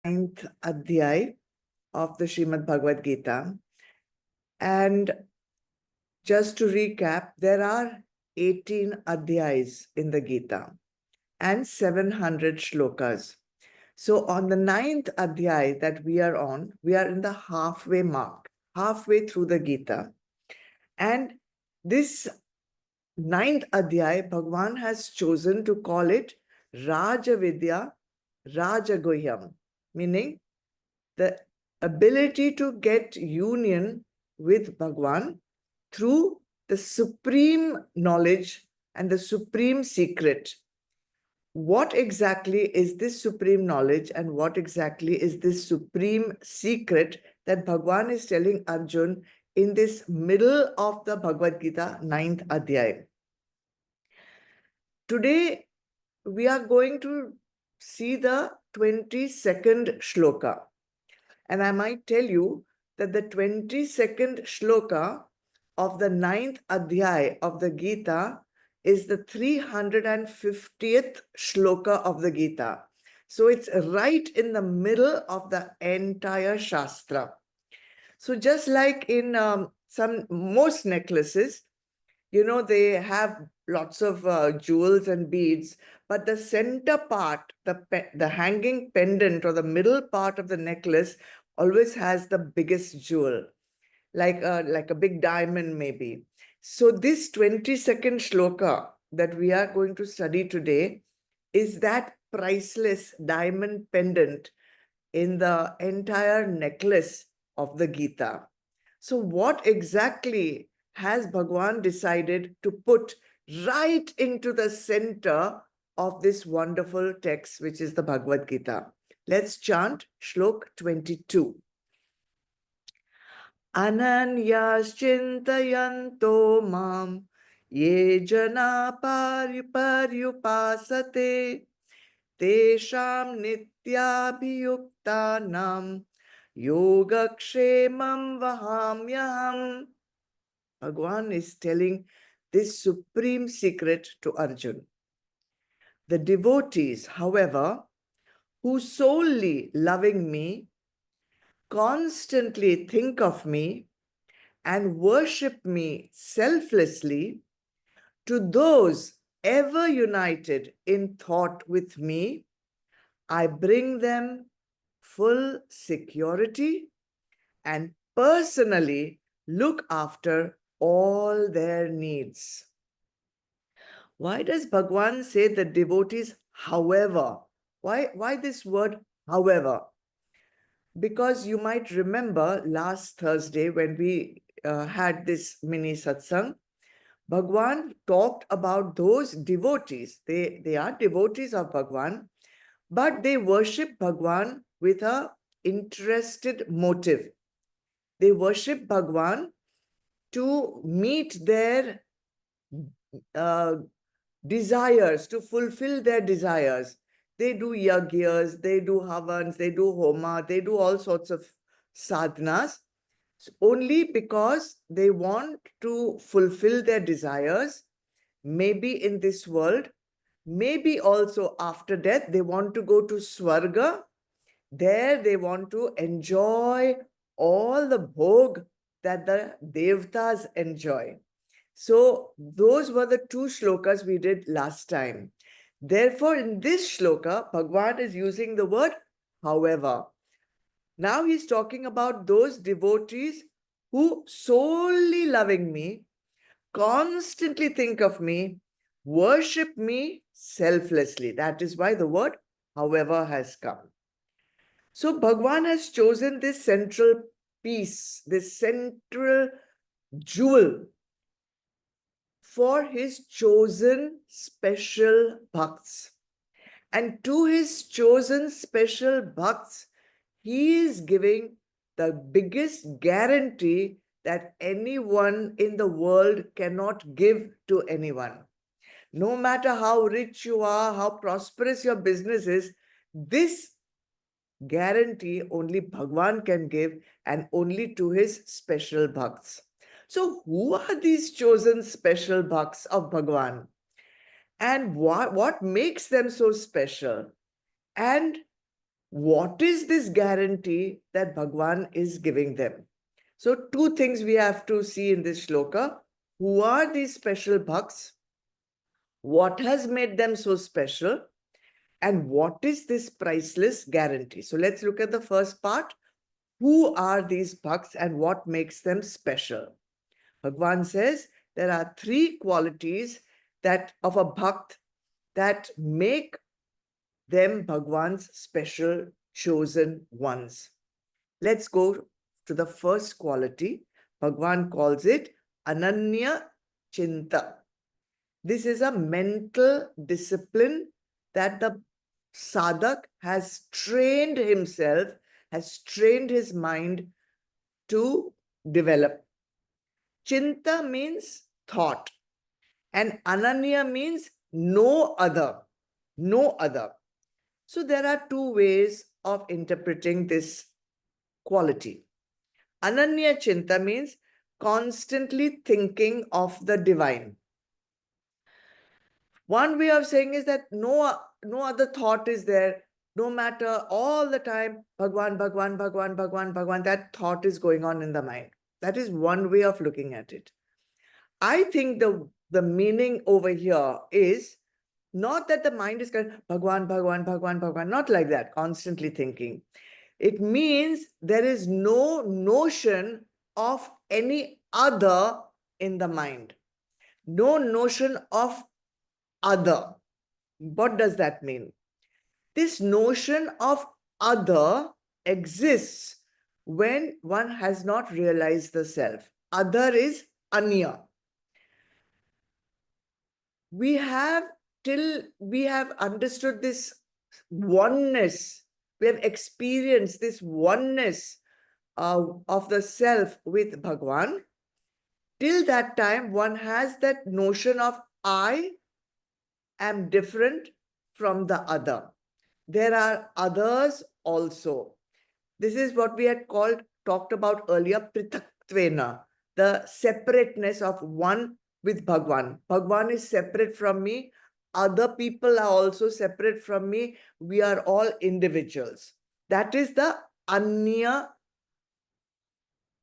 9th Adhyay of the Shrimad Bhagavad Gita. And just to recap, there are 18 Adhyayas in the Gita and 700 shlokas. So on the 9th Adhyay that we are on, we are in the halfway mark, halfway through the Gita. And this 9th Adhyay, Bhagwan has chosen to call it Rajavidya Rajaguhyam, meaning the ability to get union with Bhagwan through the supreme knowledge and the supreme secret. What exactly is this supreme knowledge and what exactly is this supreme secret that Bhagwan is telling Arjun in this middle of the Bhagavad Gita 9th Adhyay? Today, we are going to see the 22nd shloka. And I might tell you that the 22nd shloka of the 9th Adhyay of the Gita is the 350th shloka of the Gita. So it's right in the middle of the entire Shastra. So just like in most necklaces, they have lots of jewels and beads, but the center part, the hanging pendant or the middle part of the necklace always has the biggest jewel, like a big diamond maybe. So this 22nd shloka that we are going to study today is that priceless diamond pendant in the entire necklace of the Gita. So what exactly has Bhagwan decided to put right into the center of this wonderful text, which is the Bhagavad Gita? Let's chant Shlok 22. Ananyaschintayanto mam ye jana paryupasate tesham nityabhiyuktanam yogakshemam vahamyaham. Bhagwan is telling this supreme secret to Arjun. The devotees, however, who solely loving me, constantly think of me and worship me selflessly, to those ever united in thought with me, I bring them full security and personally look after all their needs. Why does Bhagwan say the devotees, however? Why this word, however? Because you might remember last Thursday when we had this mini satsang, Bhagwan talked about those devotees. They are devotees of Bhagwan, but they worship Bhagwan with a interested motive. They worship Bhagwan to meet their desires, to fulfill their desires. They do yagyas, they do havans, they do homa, they do all sorts of sadhanas only because they want to fulfill their desires, maybe in this world, maybe also after death. They want to go to Swarga. There they want to enjoy all the bhog that the devtas enjoy. So those were the two shlokas we did last time. Therefore, in this shloka, Bhagwan is using the word however. Now he's talking about those devotees who solely loving me, constantly think of me, worship me selflessly. That is why the word however has come. So Bhagwan has chosen this central piece, this central jewel for his chosen special bhakts. And to his chosen special bhakts, he is giving the biggest guarantee that anyone in the world cannot give to anyone. No matter how rich you are, how prosperous your business is, this guarantee only Bhagwan can give, and only to his special bhakts. So who are these chosen special bhakts of Bhagwan? And what makes them so special? And what is this guarantee that Bhagwan is giving them? So two things we have to see in this shloka. Who are these special bhakts? What has made them so special? And what is this priceless guarantee? So let's look at the first part. Who are these bhakts and what makes them special? Bhagwan says there are three qualities that of a bhakt that make them Bhagwan's special chosen ones. Let's go to the first quality. Bhagwan calls it Ananya Chinta. This is a mental discipline that the sadhak has trained himself, has trained his mind to develop. Chinta means thought, and Ananya means no other, no other. So there are two ways of interpreting this quality. Ananya Chinta means constantly thinking of the divine. One way of saying is that no other thought is there. No matter, all the time, Bhagwan, Bhagwan, Bhagwan, Bhagwan, Bhagwan, that thought is going on in the mind. That is one way of looking at it. I think the meaning over here is not that the mind is going, Bhagwan, Bhagwan, Bhagwan, Bhagwan, not like that, constantly thinking. It means there is no notion of any other in the mind. No notion of other. What does that mean? This notion of other exists when one has not realized the self. Other is anya. We have, till we have understood this oneness, we have experienced this oneness of the self with Bhagwan, till that time one has that notion of I am different from the other. There are others also. This is what we had talked about earlier, prithaktvena, the separateness of one with Bhagwan. Bhagwan is separate from me. Other people are also separate from me. We are all individuals. That is the Anya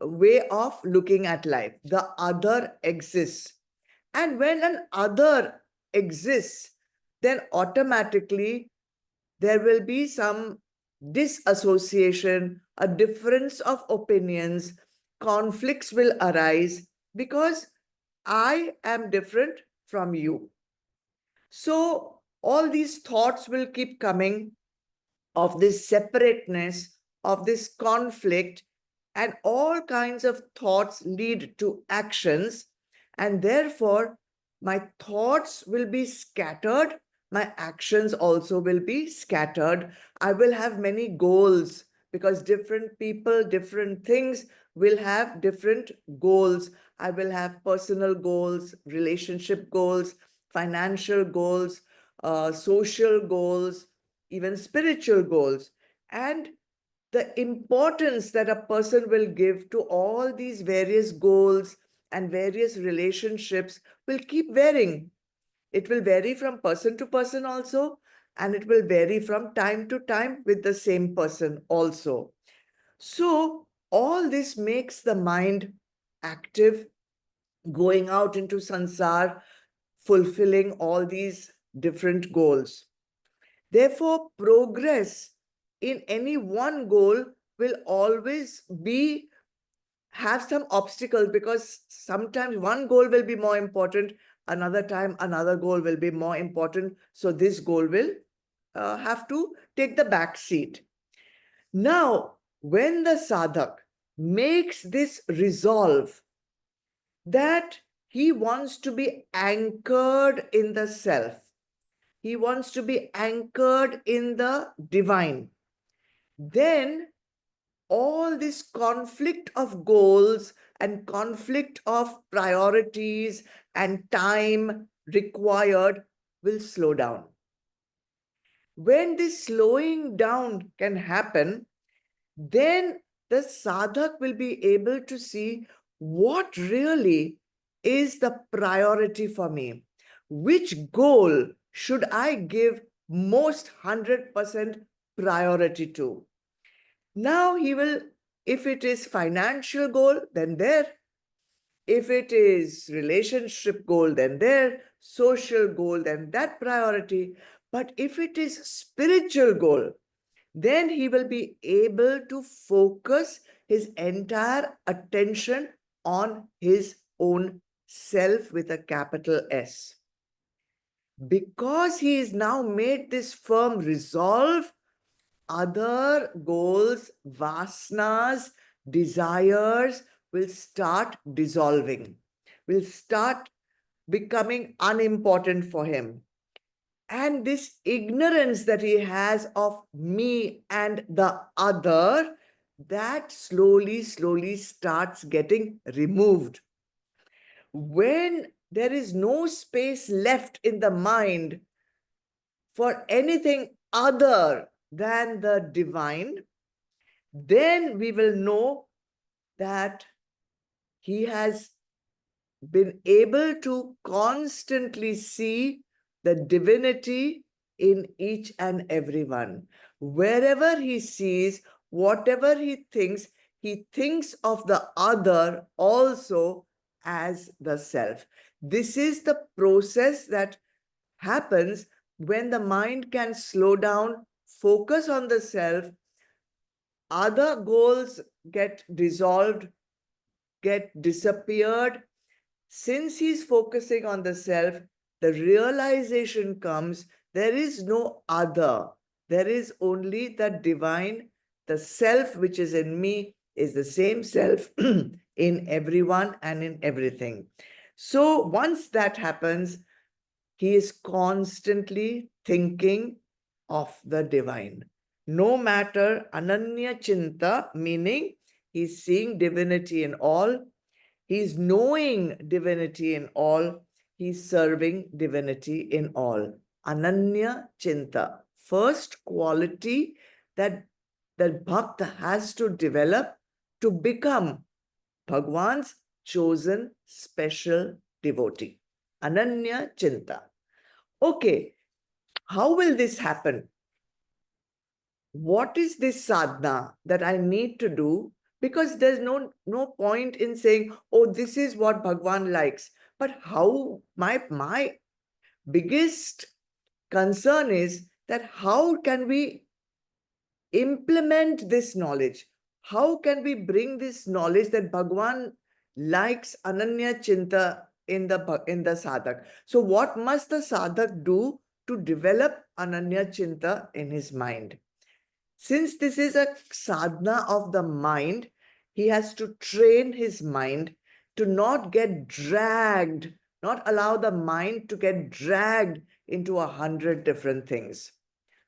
way of looking at life. The other exists. And when an other exists, then automatically there will be some disassociation, a difference of opinions, conflicts will arise because I am different from you. So all these thoughts will keep coming of this separateness, of this conflict, and all kinds of thoughts lead to actions. And therefore, my thoughts will be scattered. My actions also will be scattered. I will have many goals because different people, different things will have different goals. I will have personal goals, relationship goals, financial goals, social goals, even spiritual goals. And the importance that a person will give to all these various goals and various relationships will keep varying. It will vary from person to person also, and it will vary from time to time with the same person also. So all this makes the mind active, going out into sansar, fulfilling all these different goals. Therefore, progress in any one goal will always have some obstacles, because sometimes one goal will be more important, another time another goal will be more important. So this goal will have to take the back seat. Now, when the sadhak makes this resolve that he wants to be anchored in the self, he wants to be anchored in the divine, then all this conflict of goals and conflict of priorities and time required will slow down. When this slowing down can happen, then the sadhak will be able to see what really is the priority for me. Which goal should I give most 100% priority to. Now he will, if it is financial goal, then there. If it is relationship goal, then there. Social goal, then that priority. But if it is spiritual goal, then he will be able to focus his entire attention on his own self with a capital S. Because he is now made this firm resolve, other goals, vasanas, desires will start dissolving, will start becoming unimportant for him. And this ignorance that he has of me and the other, that slowly, slowly starts getting removed. When there is no space left in the mind for anything other than the divine, then we will know that he has been able to constantly see the divinity in each and every one. Wherever he sees, whatever he thinks of the other also as the self. This is the process that happens when the mind can slow down, focus on the self, other goals get dissolved, get disappeared. Since he's focusing on the self, the realization comes there is no other. There is only the divine. The self which is in me is the same self in everyone and in everything. So once that happens, he is constantly thinking of the divine. No matter ananya chinta, meaning he's seeing divinity in all, he's knowing divinity in all, he's serving divinity in all. Ananya chinta, first quality that bhakta has to develop to become Bhagwan's chosen special devotee. Ananya chinta. Okay, how will this happen? What is this sadhana that I need to do? Because there's no point in saying, oh, this is what Bhagwan likes. But how, my biggest concern is that how can we implement this knowledge? How can we bring this knowledge that Bhagwan likes Ananya Chinta in the sadhak? So what must the sadhak do to develop Ananya Chinta in his mind? Since this is a sadhana of the mind, he has to train his mind to not get dragged, not allow the mind to get dragged into 100 different things.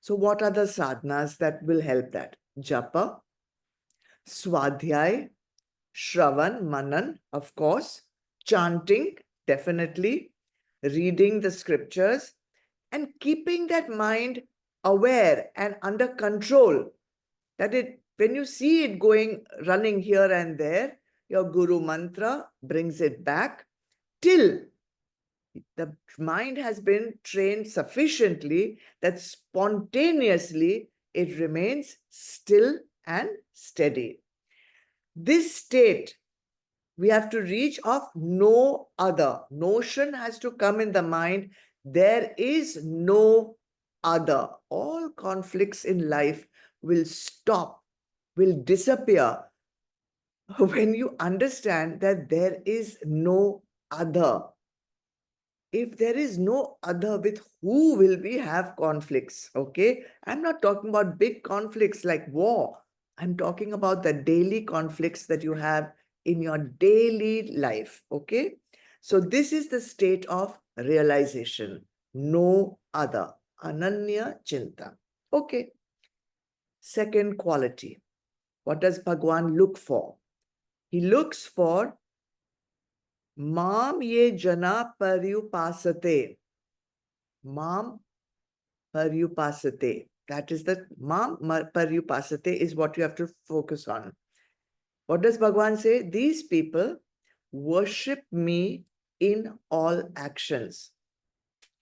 So what are the sadhanas that will help that? Japa, Swadhyay, Shravan, Manan, of course, chanting, definitely, reading the scriptures, and keeping that mind aware and under control. That when you see it running here and there, your guru mantra brings it back till the mind has been trained sufficiently that spontaneously it remains still and steady. This state we have to reach of no other. Notion has to come in the mind. There is no other. All conflicts in life will stop, will disappear when you understand that there is no other. If there is no other, with who will we have conflicts? Okay, I'm not talking about big conflicts like war. I'm talking about the daily conflicts that you have in your daily life. Okay, so this is the state of realization. No other. Ananya Chinta. Okay. Second quality. What does Bhagwan look for? He looks for Mam ye jana paryupasate. Mam paryupasate. That is the Mam paryupasate is what you have to focus on. What does Bhagwan say? These people worship me in all actions.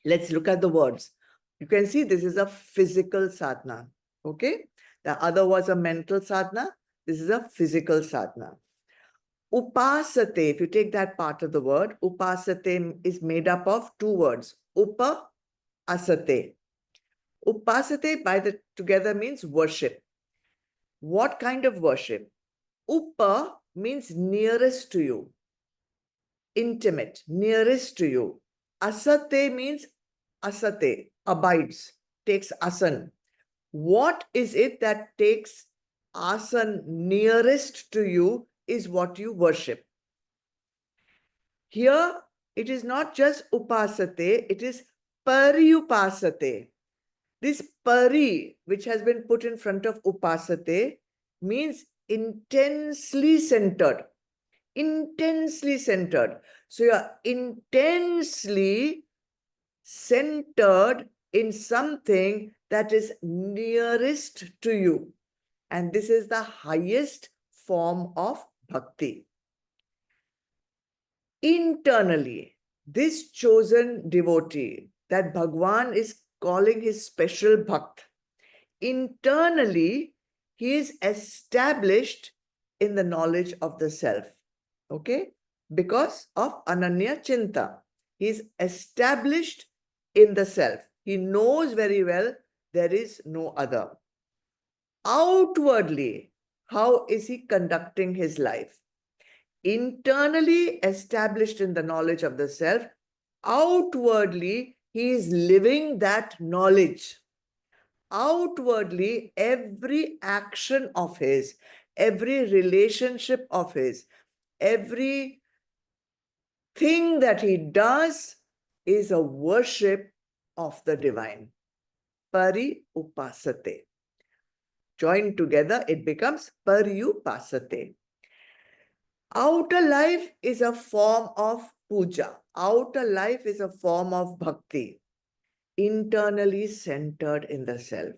Let's look at the words. You can see this is a physical sadhana. Okay? The other was a mental sadhana. This is a physical sadhana. Upasate, if you take that part of the word, upasate is made up of two words. Upa, asate. Upasate together means worship. What kind of worship? Upa means nearest to you, intimate, nearest to you. Asate means asate, abides, takes asan. What is it that takes asan nearest to you is what you worship. Here, it is not just upasate, it is paryupasate. This pari, which has been put in front of upasate, means intensely centered. Intensely centered. So you are intensely centered in something that is nearest to you. And this is the highest form of bhakti. Internally, this chosen devotee that Bhagwan is calling his special bhakt, internally, he is established in the knowledge of the self. Okay? Because of Ananya Chinta. He is established in the self. He knows very well there is no other. Outwardly, how is he conducting his life? Internally established in the knowledge of the self, outwardly, he is living that knowledge. Outwardly, every action of his, every relationship of his, every thing that he does is a worship of the divine. Pari upasate. Joined together, it becomes paryupasate. Outer life is a form of puja. Outer life is a form of bhakti. Internally centered in the self.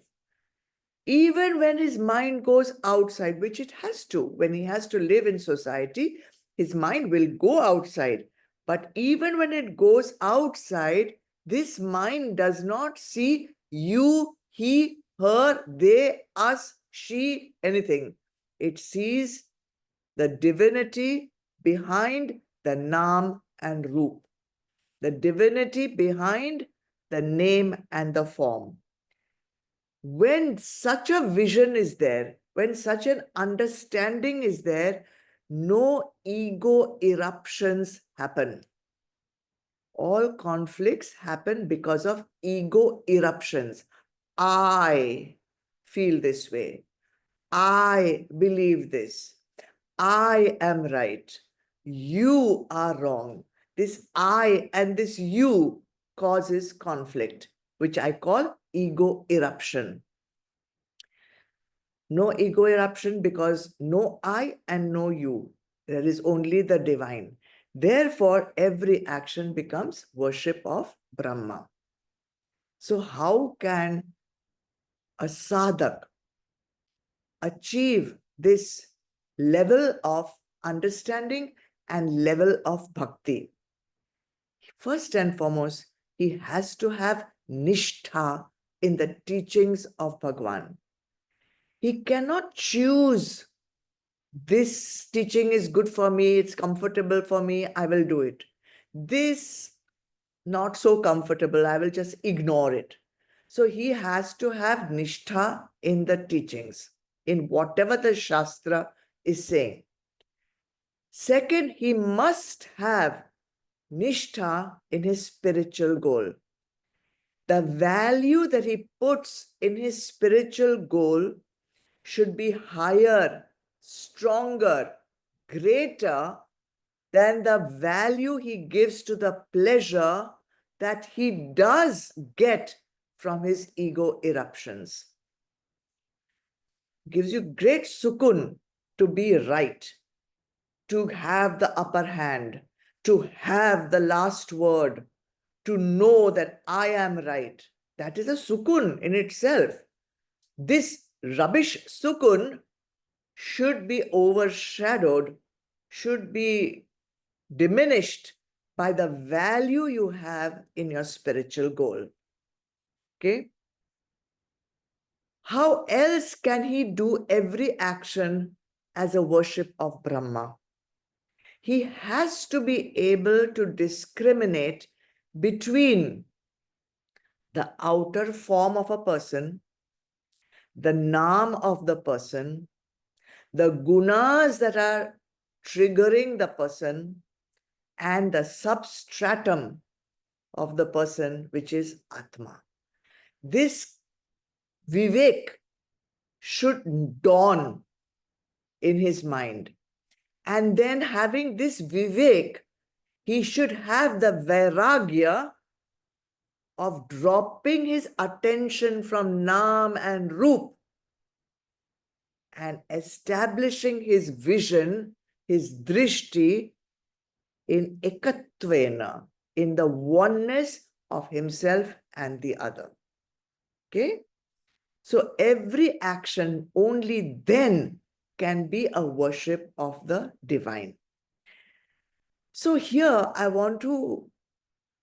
Even when his mind goes outside, which it has to, when he has to live in society, his mind will go outside. But even when it goes outside, this mind does not see you, he, her, they, us, she, anything. It sees the divinity behind the Naam and Roop, the divinity behind the name and the form. When such a vision is there, when such an understanding is there, no ego eruptions happen. All conflicts happen because of ego eruptions. I feel this way. I believe this. I am right. You are wrong. This I and this you causes conflict, which I call ego eruption. No ego eruption because no I and no you. There is only the divine. Therefore, every action becomes worship of Brahma. So how can a sadhak achieve this level of understanding and level of bhakti? First and foremost, he has to have nishtha in the teachings of Bhagwan. He cannot choose, this teaching is good for me, it's comfortable for me, I will do it. This, not so comfortable, I will just ignore it. So he has to have nishtha in the teachings, in whatever the Shastra is saying. Second, he must have nishtha in his spiritual goal. The value that he puts in his spiritual goal should be higher, stronger, greater than the value he gives to the pleasure that he does get from his ego eruptions. Gives you great sukun to be right, to have the upper hand, to have the last word, to know that I am right. That is a sukun in itself. This rubbish sukun should be overshadowed, should be diminished by the value you have in your spiritual goal. Okay? How else can he do every action as a worship of Brahma? He has to be able to discriminate between the outer form of a person, the naam of the person, the gunas that are triggering the person, and the substratum of the person, which is Atma. This Vivek should dawn in his mind. And then having this Vivek, he should have the Vairagya of dropping his attention from Nam and Roop and establishing his vision, his drishti in ekatvena, in the oneness of himself and the other. Okay? So every action only then can be a worship of the divine. So here I want to,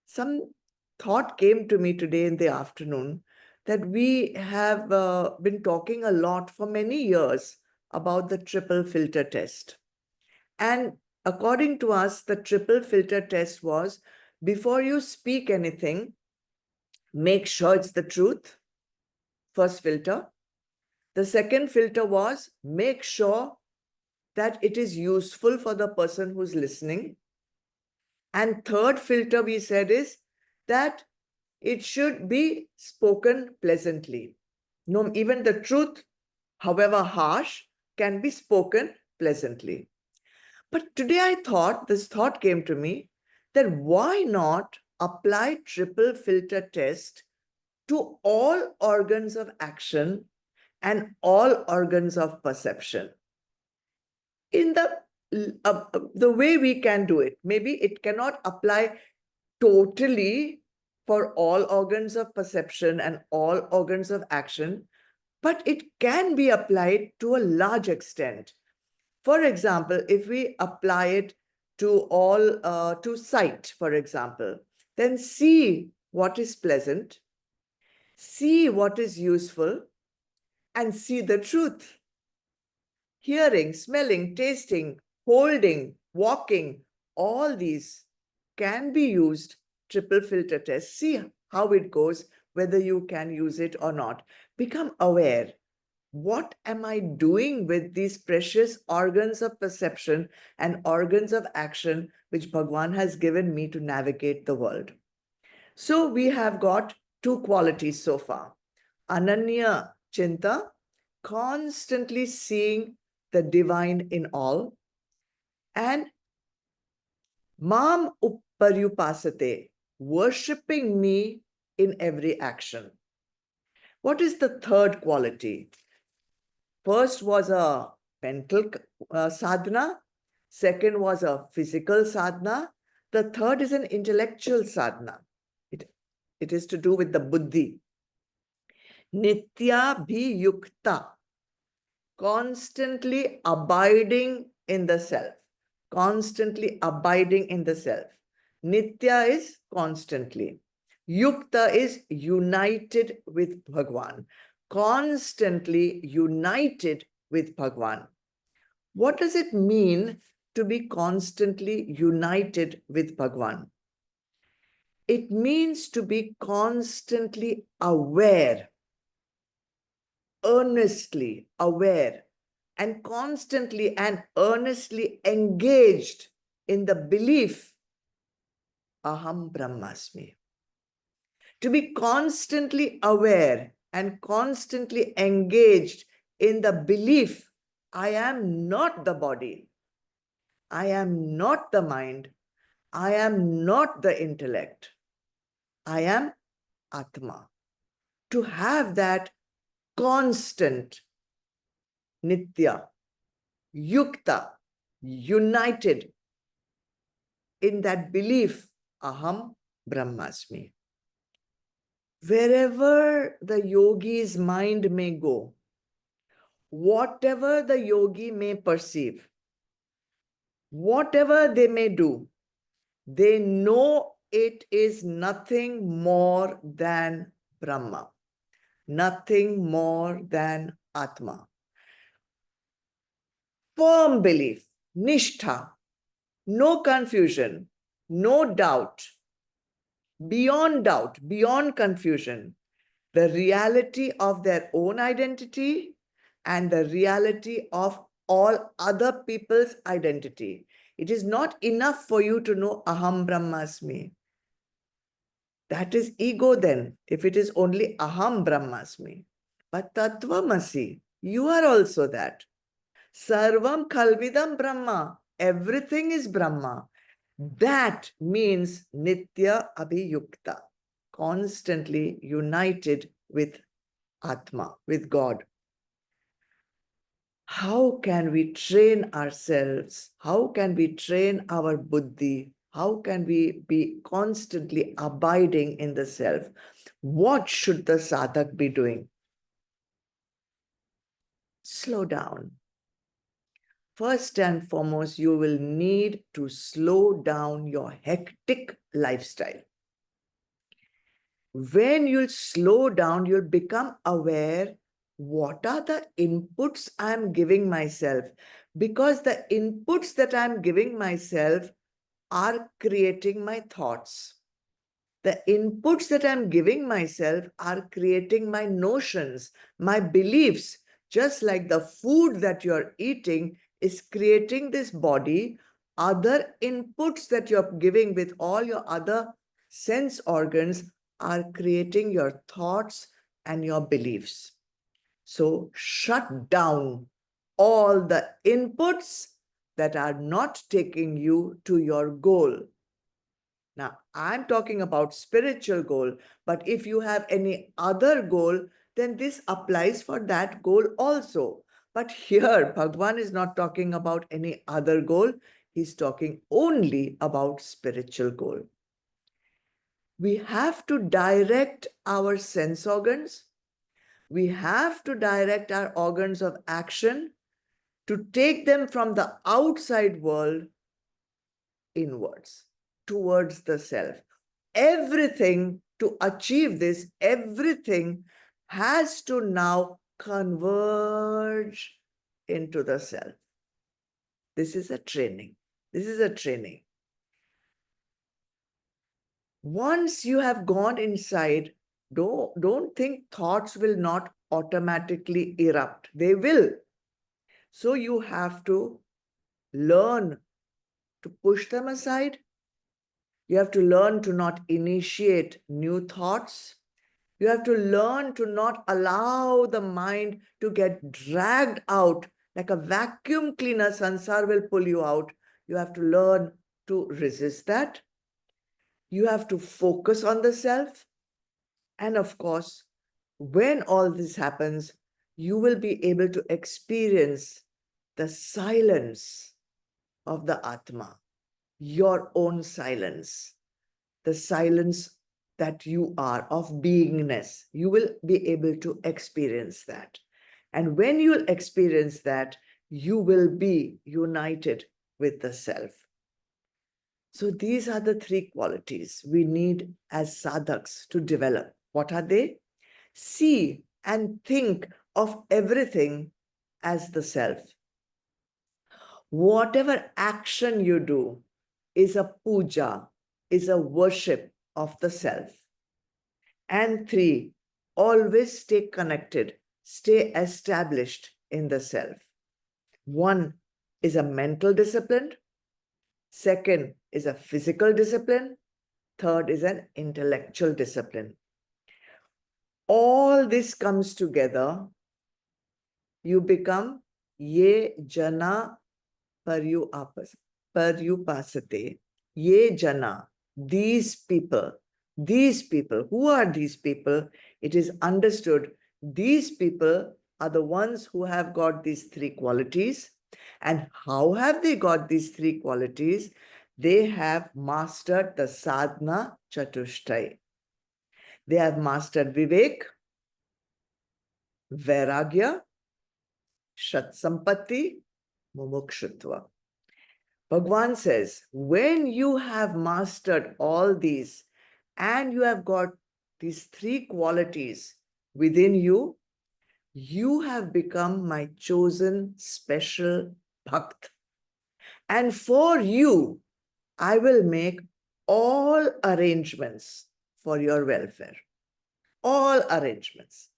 some thought came to me today in the afternoon that we have been talking a lot for many years about the triple filter test. And according to us, the triple filter test was, before you speak anything, make sure it's the truth. First filter. The second filter was, make sure that it is useful for the person who's listening. And third filter we said is that it should be spoken pleasantly. No, even the truth, however harsh, can be spoken pleasantly. But today I thought, this thought came to me, that why not apply triple filter test to all organs of action and all organs of perception? In the way we can do it, maybe it cannot apply totally for all organs of perception and all organs of action, but it can be applied to a large extent. For example, if we apply it to all, to sight, for example, then see what is pleasant, see what is useful, and see the truth. Hearing, smelling, tasting, holding, walking, all these can be used triple filter test. See how it goes, whether you can use it or not. Become aware. What am I doing with these precious organs of perception and organs of action which Bhagwan has given me to navigate the world? So we have got two qualities so far. Ananya Chinta, constantly seeing the divine in all, and Mam Upparyupasate, worshipping me in every action. What is the third quality? First was a mental sadhana, second was a physical sadhana, the third is an intellectual sadhana. It is to do with the buddhi. Nitya bhi yukta, constantly abiding in the self, constantly abiding in the self. Nitya is constantly. Yukta is united with Bhagwan, constantly united with Bhagwan. What does it mean to be constantly united with Bhagwan? It means to be constantly aware, earnestly aware, and constantly and earnestly engaged in the belief, Aham Brahmasmi. To be constantly aware and constantly engaged in the belief, I am not the body, I am not the mind, I am not the intellect, I am Atma. To have that constant, Nitya, Yukta, united in that belief, Aham Brahmasmi. Wherever the yogi's mind may go, whatever the yogi may perceive, whatever they may do, they know it is nothing more than Brahma, nothing more than Atma. Firm belief, nishtha, no confusion, no doubt, beyond confusion, the reality of their own identity and the reality of all other people's identity. It is not enough for you to know Aham Brahmasmi. That is ego then, if it is only Aham Brahmasmi. But Tattvamasi, you are also that. Sarvam Khalvidam Brahma. Everything is Brahma. That means Nitya Abhiyukta, constantly united with Atma, with God. How can we train ourselves? How can we train our buddhi? How can we be constantly abiding in the self? What should the sadhak be doing? Slow down. First and foremost, you will need to slow down your hectic lifestyle. When you'll slow down, you'll become aware what are the inputs I'm giving myself, because the inputs that I'm giving myself are creating my thoughts. The inputs that I'm giving myself are creating my notions, my beliefs, just like the food that you're eating is creating this body. Other inputs that you're giving with all your other sense organs are creating your thoughts and your beliefs. So shut down all the inputs that are not taking you to your goal. Now, I'm talking about spiritual goal, but if you have any other goal, then this applies for that goal also. But here, Bhagwan is not talking about any other goal. He's talking only about spiritual goal. We have to direct our sense organs. We have to direct our organs of action to take them from the outside world inwards, towards the self. Everything to achieve this, everything has to now converge into the self. This is a training. This is a training. Once you have gone inside, don't think thoughts will not automatically erupt. They will. So you have to learn to push them aside. You have to learn to not initiate new thoughts. You have to learn to not allow the mind to get dragged out like a vacuum cleaner. Sansar will pull you out. You have to learn to resist that. You have to focus on the self. And of course, when all this happens, you will be able to experience the silence of the Atma, your own silence, the silence that you are of beingness. You will be able to experience that. And when you'll experience that, you will be united with the self. So these are the three qualities we need as sadhaks to develop. What are they? See and think of everything as the self. Whatever action you do is a puja, is a worship of the self. And three, always stay connected, stay established in the self. One is a mental discipline. Second is a physical discipline. Third is an intellectual discipline. All this comes together, you become ye jana paryupasate. Ye jana, these people, who are these people? It is understood these people are the ones who have got these three qualities. And how have they got these three qualities? They have mastered the sadhana chatushtai. They have mastered vivek, vairagya, shat sampatti, mumukshutva. Bhagwan says, when you have mastered all these and you have got these three qualities, within you, you have become my chosen special bhakt. And for you, I will make all arrangements for your welfare. All arrangements.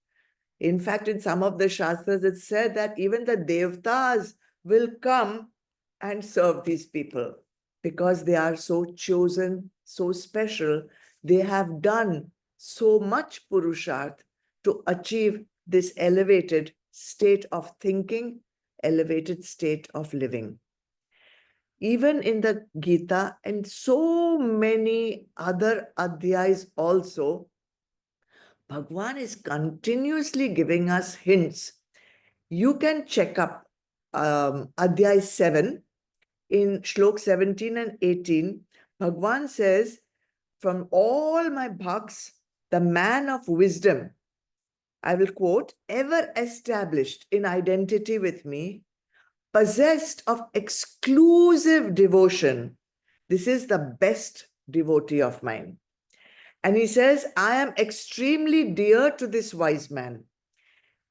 In fact, in some of the Shastras, it's said that even the Devtas will come and serve these people because they are so chosen, so special. They have done so much Purusharth to achieve this elevated state of thinking, elevated state of living. Even in the Gita and so many other adhyayas also, Bhagwan is continuously giving us hints. You can check up Adhyay 7 in Shlok 17 and 18. Bhagwan says, from all my bhaks, the man of wisdom, I will quote, ever established in identity with me, possessed of exclusive devotion. This is the best devotee of mine. And he says, I am extremely dear to this wise man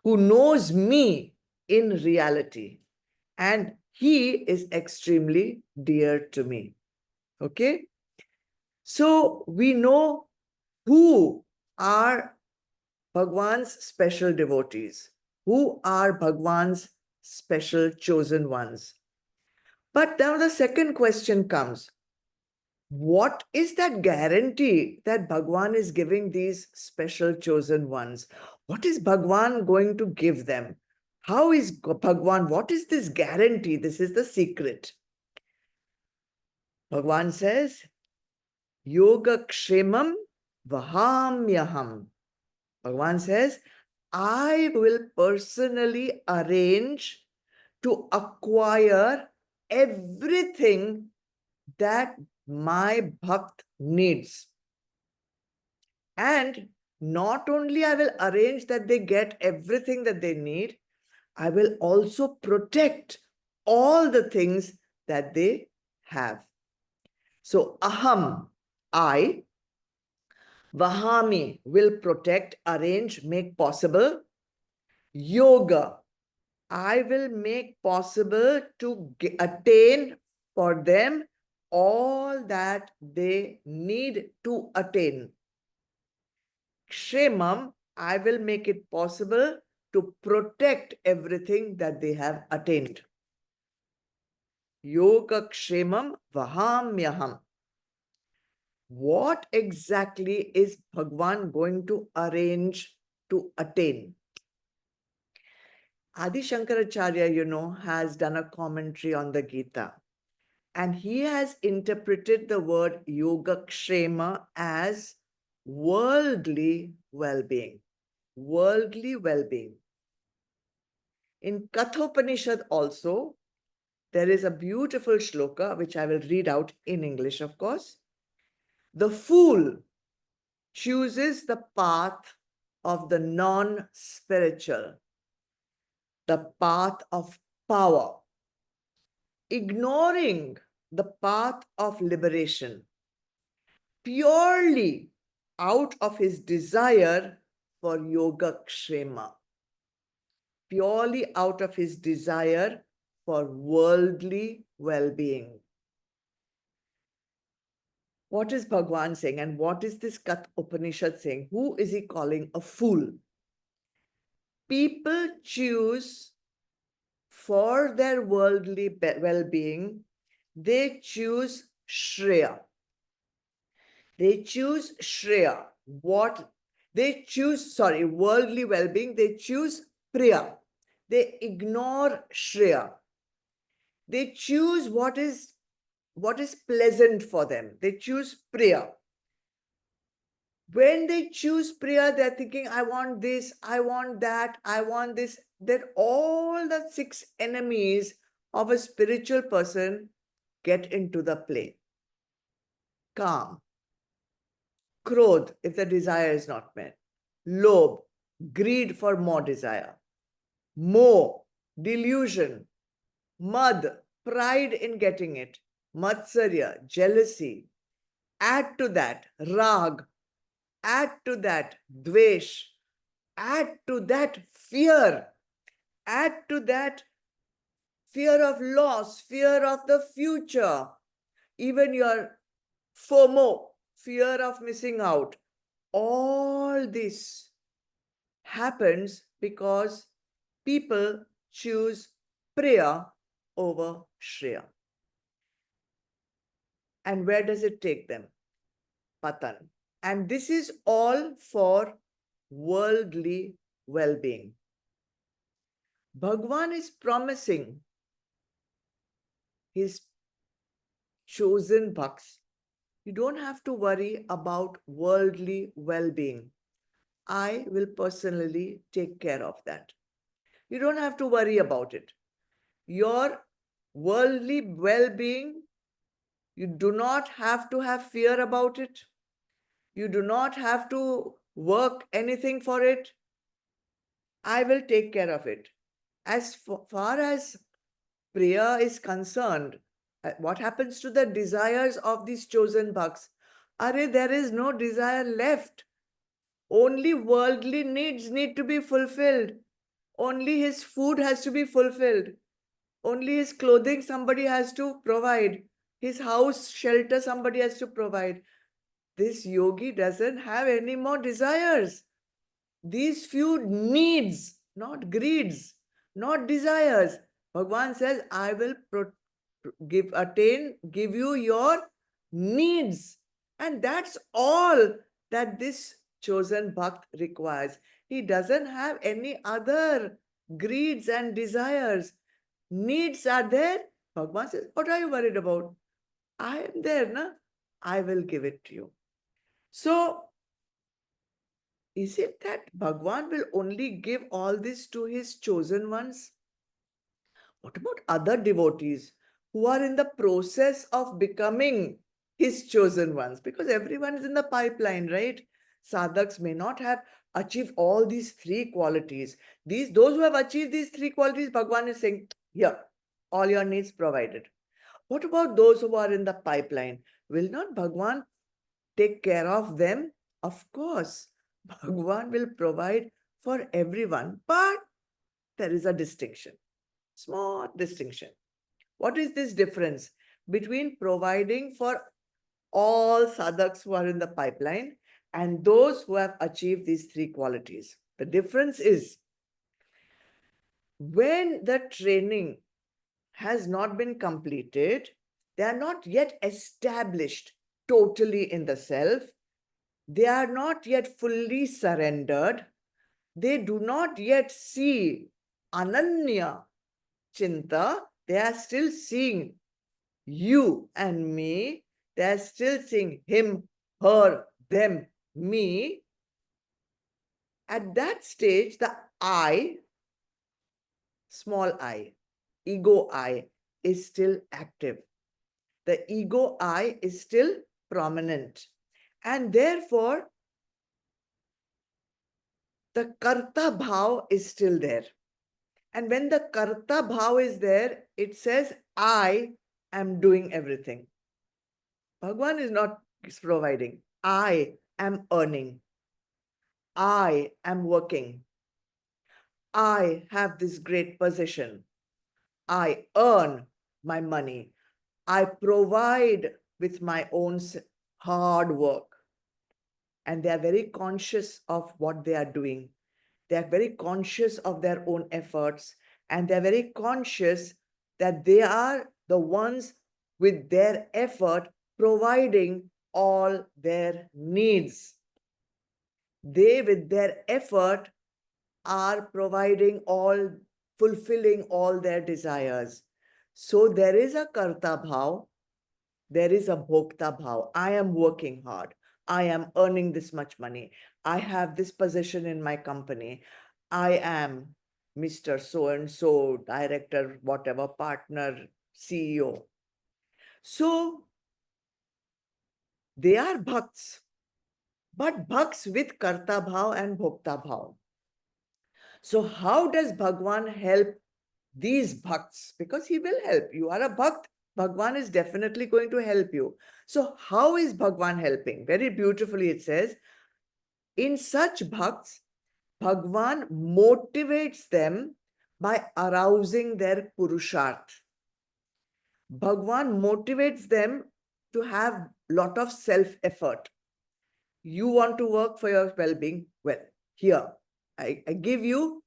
who knows me in reality. And he is extremely dear to me. Okay? So we know who are Bhagwan's special devotees, who are Bhagwan's special chosen ones. But now the second question comes. What is that guarantee that Bhagwan is giving these special chosen ones? What is Bhagwan going to give them? How is Bhagwan? What is this guarantee? This is the secret. Bhagwan says, Yoga Kshemam Vahamyaham. Bhagwan says, I will personally arrange to acquire everything that my bhakt needs. And not only I will arrange that they get everything that they need, I will also protect all the things that they have. So aham, I, vahami, will protect, arrange, make possible. Yoga, I will make possible to attain for them all that they need to attain. Kshemam, I will make it possible to protect everything that they have attained. Yoga Kshemam Vahamyaham. What exactly is Bhagwan going to arrange to attain? Adi Shankaracharya, has done a commentary on the Gita. And he has interpreted the word Yogakshema as worldly well-being. Worldly well-being. In Kathopanishad also, there is a beautiful shloka, which I will read out in English, of course. The fool chooses the path of the non-spiritual, the path of power, ignoring the path of liberation, purely out of his desire for Yogakshema, purely out of his desire for worldly well-being. What is Bhagwan saying and what is this Kat Upanishad saying? Who is he calling a fool? People choose for their worldly well-being, they choose Shreya. They choose Shreya. Worldly well-being, they choose Priya. They ignore Shreya. They choose what is pleasant for them. They choose Priya. When they choose Priya, they're thinking, I want this, I want that, I want this. Then all the 6 enemies of a spiritual person get into the play. Calm. Krodh, if the desire is not met. Lobh, greed for more desire. Moh, delusion. Mad, pride in getting it. Matsarya, jealousy. Add to that, rag. Add to that, dvesh. add to that fear, add to that fear of loss, fear of the future, even your FOMO, fear of missing out. All this happens because people choose prayer over Shreya. And where does it take them? Patan. And this is all for worldly well being. Bhagwan is promising his chosen bhaks. You don't have to worry about worldly well being. I will personally take care of that. You don't have to worry about it. Your worldly well being, you do not have to have fear about it. You do not have to work anything for it. I will take care of it. As far as prayer is concerned, what happens to the desires of these chosen bhaks? Are there is no desire left. Only worldly needs need to be fulfilled. Only his food has to be fulfilled. Only his clothing somebody has to provide. His house, shelter somebody has to provide. This yogi doesn't have any more desires. These few needs, not greeds, not desires. Bhagwan says, I will give you your needs. And that's all that this chosen bhakt requires. He doesn't have any other greeds and desires. Needs are there. Bhagwan says, what are you worried about? I am there, na? I will give it to you. So, is it that Bhagwan will only give all this to his chosen ones? What about other devotees who are in the process of becoming his chosen ones? Because everyone is in the pipeline, right? Sadhaks may not have achieved all these three qualities. Those who have achieved these three qualities, Bhagwan is saying, here, all your needs provided. What about those who are in the pipeline? Will not Bhagwan take care of them? Of course, Bhagwan will provide for everyone, but there is a distinction, small distinction. What is this difference between providing for all sadhaks who are in the pipeline and those who have achieved these three qualities? The difference is when the training has not been completed, they are not yet established totally in the self, they are not yet fully surrendered, they do not yet see Ananya Chinta, they are still seeing you and me, they are still seeing him, her, them, me. At that stage, the I, small I, ego I, is still active. The ego I is still prominent. And therefore, the karta bhav is still there. And when the karta bhav is there, it says, I am doing everything. Bhagwan is not providing. I am earning. I am working. I have this great position. I earn my money. I provide with my own hard work. And they are very conscious of what they are doing. They are very conscious of their own efforts. And they are very conscious that they are the ones with their effort providing all their needs. They, with their effort, are providing all, fulfilling all their desires. So there is a karta bhav, there is a bhokta bhav. I am working hard. I am earning this much money. I have this position in my company. I am Mr. So and so, director, whatever, partner, CEO. So they are bhakts, but bhakts with karta bhav and bhokta bhav. So how does Bhagwan help these bhakts? Because he will help. You are a bhakt, Bhagwan is definitely going to help you. So how is Bhagwan helping? Very beautifully it says, in such bhakts, Bhagwan motivates them by arousing their purusharth. Bhagwan motivates them to have lot of self-effort. You want to work for your well-being? Well, here, I give you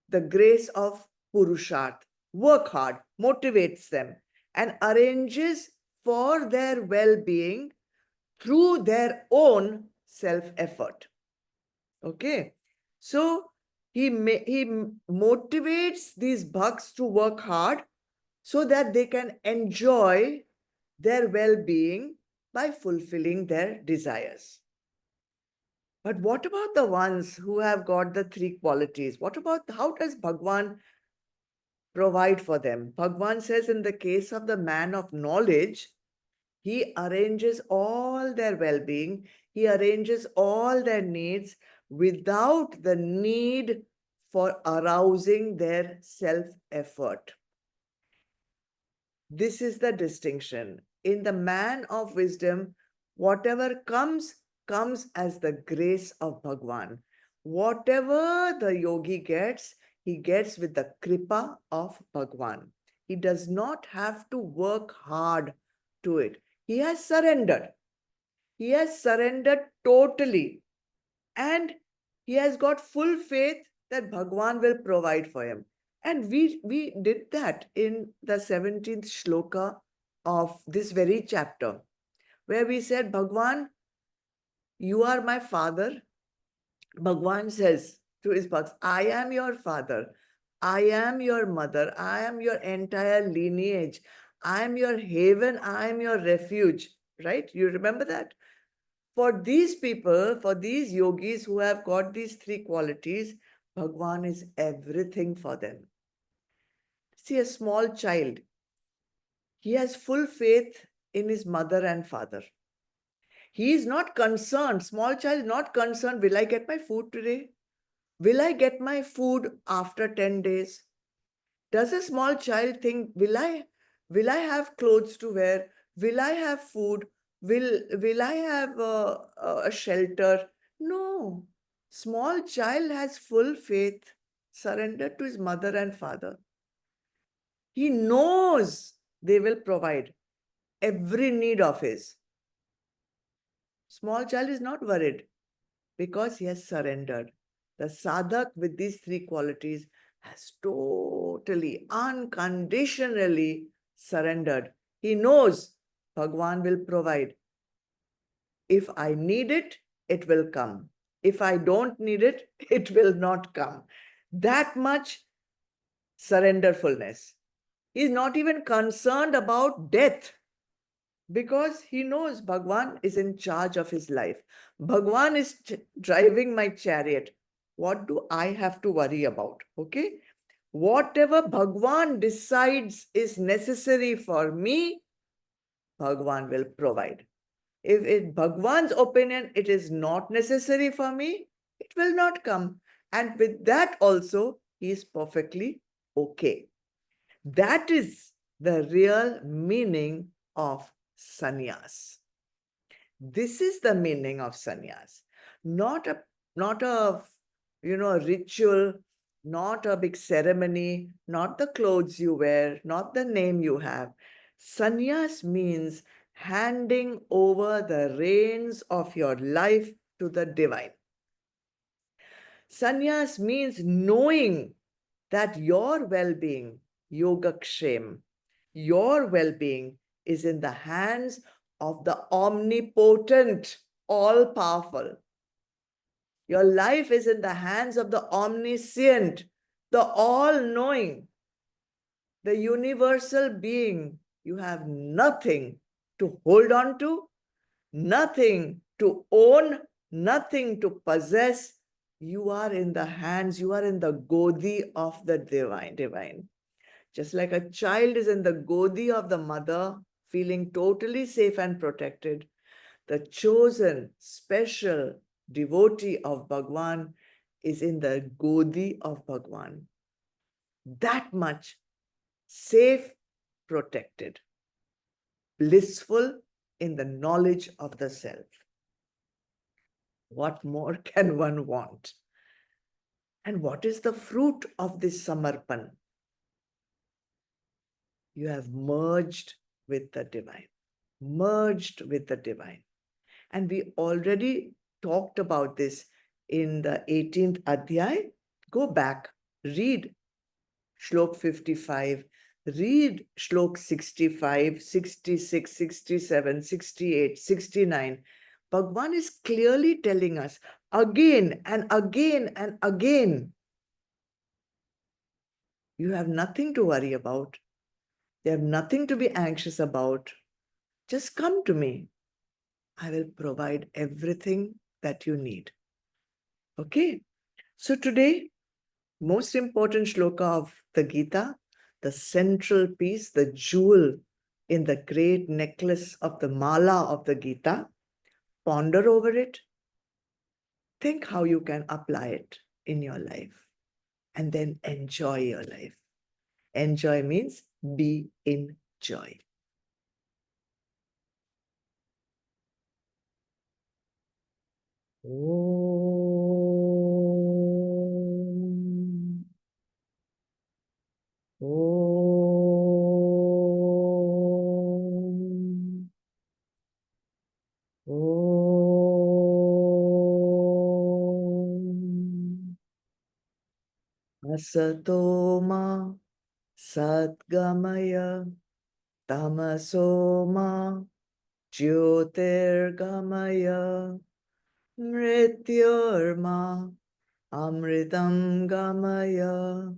the grace of Purusharth. Work hard, motivates them, and arranges for their well-being through their own self-effort. Okay, so he motivates these bhaks to work hard so that they can enjoy their well-being by fulfilling their desires. But what about the ones who have got the three qualities? What about how does Bhagwan provide for them? Bhagwan says in the case of the man of knowledge, he arranges all their well-being, he arranges all their needs without the need for arousing their self-effort. This is the distinction. In the man of wisdom, whatever comes, comes as the grace of Bhagwan. Whatever the yogi gets, he gets with the kripa of Bhagwan. He does not have to work hard to it. He has surrendered. He has surrendered totally. And he has got full faith that Bhagwan will provide for him. And we did that in the 17th shloka of this very chapter, where we said, Bhagwan, you are my father. Bhagwan says to his bhakts, I am your father. I am your mother. I am your entire lineage. I am your haven. I am your refuge. Right? You remember that? For these people, for these yogis who have got these three qualities, Bhagwan is everything for them. See, a small child, he has full faith in his mother and father. He is not concerned, small child is not concerned, will I get my food today? Will I get my food after 10 days? Does a small child think, will I have clothes to wear? Will I have food? Will I have a shelter? No. Small child has full faith, surrendered to his mother and father. He knows they will provide every need of his. Small child is not worried because he has surrendered. The sadhak with these three qualities has totally, unconditionally surrendered. He knows Bhagwan will provide. If I need it, it will come. If I don't need it, it will not come. That much surrenderfulness. He's not even concerned about death because he knows Bhagwan is in charge of his life. Bhagwan is driving my chariot. What do I have to worry about? Okay. Whatever Bhagwan decides is necessary for me, Bhagwan will provide. If in Bhagwan's opinion it is not necessary for me, it will not come. And with that also, he is perfectly okay. That is the real meaning of sannyas. This is the meaning of sannyas. Not a ritual, not a big ceremony, not the clothes you wear, not the name you have. Sannyas means handing over the reins of your life to the divine. Sannyas means knowing that your well-being, yogakshem, your well-being is in the hands of the omnipotent, all-powerful. Your life is in the hands of the omniscient, the all-knowing, the universal being. You have nothing to hold on to, nothing to own, nothing to possess. You are in the hands, you are in the godi of the divine. Just like a child is in the godi of the mother, feeling totally safe and protected, the chosen, special devotee of Bhagwan is in the godi of Bhagwan. That much safe, protected, blissful in the knowledge of the self. What more can one want? And what is the fruit of this samarpan? You have merged with the divine. Merged with the divine. And we already talked about this in the 18th Adhyay. Go back, read Shlok 55, read Shlok 65, 66, 67, 68, 69. Bhagwan is clearly telling us again and again and again, you have nothing to worry about. You have nothing to be anxious about. Just come to me. I will provide everything that you need. Okay? So today, most important shloka of the Gita, the central piece, the jewel in the great necklace of the mala of the Gita. Ponder over it. Think how you can apply it in your life. And then enjoy your life. Enjoy means be in joy. Om. Om. Om. Asato ma Sadgamaya Tamasoma Jyotirgamaya Mrityorma Amritam Gamaya.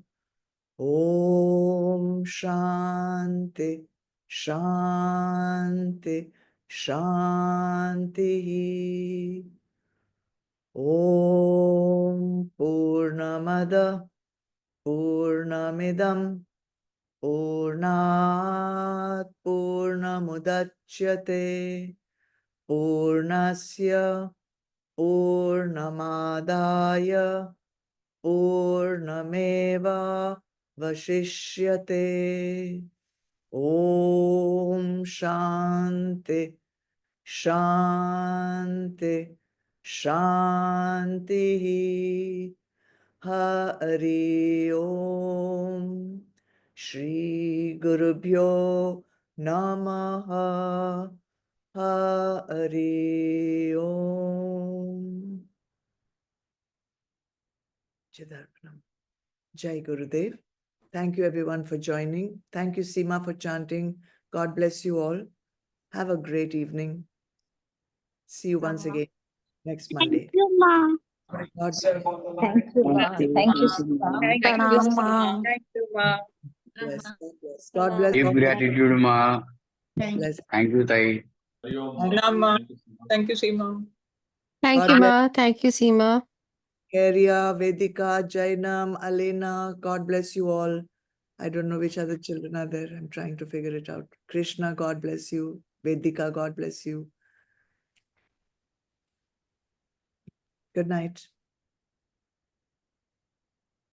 Om Shanti Shanti Shanti. Om Purnamada Purnamidam Purnat Purnamudachyate Purnasya Purnamadaya Purnameva Vashishyate. Om Shanti Shanti Shanti. Hari Om. Shri Gurubhyo Namaha. Hari Om. Chidarpanam. Jai Gurudev. Thank you everyone for joining. Thank you Seema for chanting. God bless you all. Have a great evening. See you once again next Monday. Thank you, Ma. God Thank you, Ma. Thank you, Ma. Pranam, Ma. Thank you, Ma. bless. God bless. God bless. Deep God bless. gratitude, Ma. Bless. Thank you, Tai. Pranam, Ma. Thank you, Seema. Thank God you, bless. Ma. Thank you, Seema. Keria, Vedika, Jainam, Alena, God bless you all. I don't know which other children are there. I'm trying to figure it out. Krishna, God bless you. Vedika, God bless you. Good night.